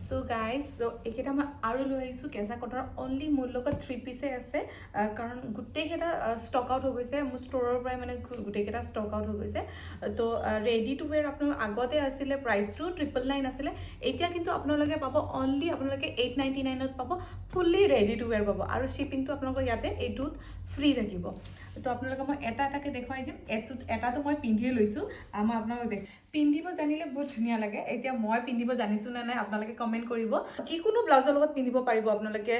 so guys এইকেইটা মই আৰু লৈ আহিছোঁ কেঁচা কটনৰ অনলি মোৰ লগত 3 পিচে আছে কাৰণ গোটেইকেইটা ষ্টক আউট হৈ গৈছে মোৰ ষ্ট'ৰৰ পৰাই মানে গোটেইকেইটা ষ্টক আউট হৈ গৈছে তো ৰেডি টু ৱেৰ আপোনালোক আগতে আছিলে প্ৰাইচটো 999 আছিলে এতিয়া কিন্তু আপোনালোকে পাব অনলি আপোনালোকে 899ত পাব ফুল্লি ৰেডি টু ৱেৰ পাব আৰু শ্বিপিংটো আপোনালোকৰ ইয়াতে এইটোত ফ্ৰী থাকিব তো আপোনালোকে মই এটা এটাকৈ দেখুৱাই দিম এটাটো মই পিন্ধিয়ে লৈছোঁ মই আপোনালোকক পিন্ধিব জানিলে বহুত ধুনীয়া লাগে এতিয়া মই পিন্ধিব জানিছোঁ নে নাই আপোনালোকে কমেণ্ট কৰিব যিকোনো ব্লাউজৰ লগত পিন্ধিব পাৰিব আপোনালোকে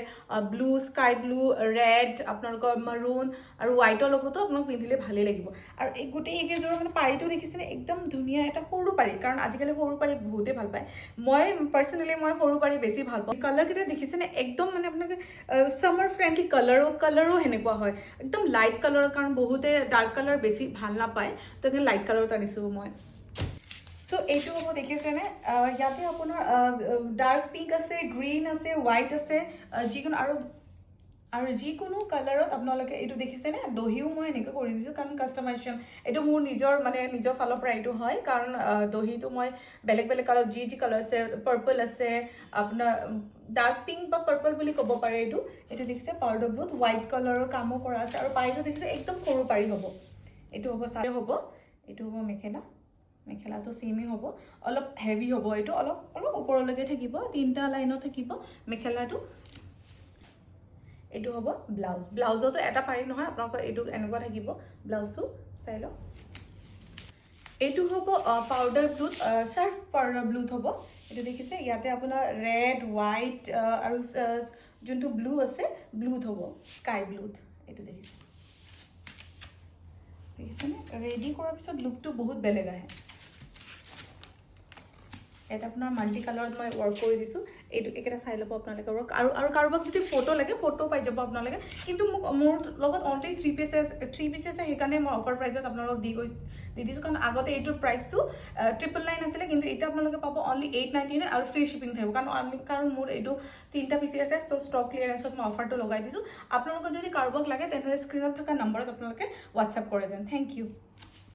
ব্লু স্কাই ব্লু ৰেড আপোনালোকৰ মাৰুন আৰু হোৱাইটৰ লগতো আপোনালোক পিন্ধিলে ভালেই লাগিব আৰু এই গোটেই এইকেইযোৰৰ মানে পাৰিটো দেখিছেনে একদম ধুনীয়া এটা সৰু পাৰি কাৰণ আজিকালি সৰু পাৰি বহুতেই ভাল পায় মই পাৰ্চনেলি মই সৰু পাৰি বেছি ভাল পাওঁ কালাৰকেইটা দেখিছেনে একদম মানে আপোনালোকে ছামাৰ ফ্ৰেণ্ডলি কালাৰো সেনেকুৱা হয় একদম লাইট কালাৰৰ কাৰণ বহুতে ডাৰ্ক কালাৰ বেছি ভাল নাপায় তো সেইকাৰণে লাইট কালাৰত আনিছোঁ মই সো এইটো হ'ব দেখিছেনে ইয়াতে আপোনাৰ ডাৰ্ক পিংক আছে গ্ৰীণ আছে হোৱাইট আছে যিকোনো কালাৰত আপোনালোকে এইটো দেখিছেনে দহিও মই এনেকৈ কৰি দিছোঁ কাৰণ কাষ্টমাইজেশ্যন এইটো মোৰ নিজৰ ফালৰ পৰা এইটো হয় কাৰণ দহিটো মই বেলেগ বেলেগ কালাৰ যি কালাৰ আছে পাৰ্পল আছে আপোনাৰ ডাৰ্ক পিংক বা পাৰ্পল বুলি ক'ব পাৰে এইটো দেখিছে পাউডাৰ ব্লুত হোৱাইট কালাৰৰ কামো কৰা আছে আৰু পাৰিটো দেখিছে একদম সৰু পাৰি হ'ব এইটো হ'ব চাৰে হ'ব এইটো হ'ব মেখেলাটো চেমেই হ'ব অলপ হেভি হ'ব এইটো অলপ ওপৰলৈকে থাকিব 3টা লাইনত থাকিব মেখেলাটো এইটো হ'ব ব্লাউজতো এটা পাৰি নহয় আপোনালোকৰ এইটো এনেকুৱা থাকিব ব্লাউজটো চাই লওক এইটো হ'ব পাউডাৰ ব্লুত চাৰ্ফ পাউডাৰ ব্লুত হ'ব এইটো দেখিছে ইয়াতে আপোনাৰ ৰেড হোৱাইট আৰু যোনটো ব্লু আছে ব্লুত হ'ব স্কাই ব্লুত এইটো দেখিছেনে ৰেডি কৰাৰ পিছত লুকটো বহুত বেলেগ আহে এটা আপোনাৰ মাল্টি কালাৰত মই ৱৰ্ক কৰি দিছোঁ এইটো একেটা চাই ল'ব আপোনালোকে ৱৰ্ক আৰু কাৰোবাক যদি ফটো লাগে ফটো পাই যাব আপোনালোকে কিন্তু মোৰ লগত অনলি 3 পিচেছ সেইকাৰণে মই অফাৰ প্ৰাইজত আপোনালোকক দি দিছোঁ কাৰণ আগতে এইটোৰ প্ৰাইচটো 999 আছিলে কিন্তু এতিয়া আপোনালোকে পাব অনলি 899 আৰু ফ্ৰী শ্বিপিং থাকিব কাৰণ মোৰ এইটো 3টা পিচি আছে তো ষ্টক ক্লিয়াৰেঞ্চত মই অফাৰটো লগাই দিছোঁ আপোনালোকৰ যদি কাৰোবাক লাগে তেনেহ'লে স্ক্ৰীণত থকা নম্বৰত আপোনালোকে হোৱাটছআপ কৰে যেন থেংক ইউ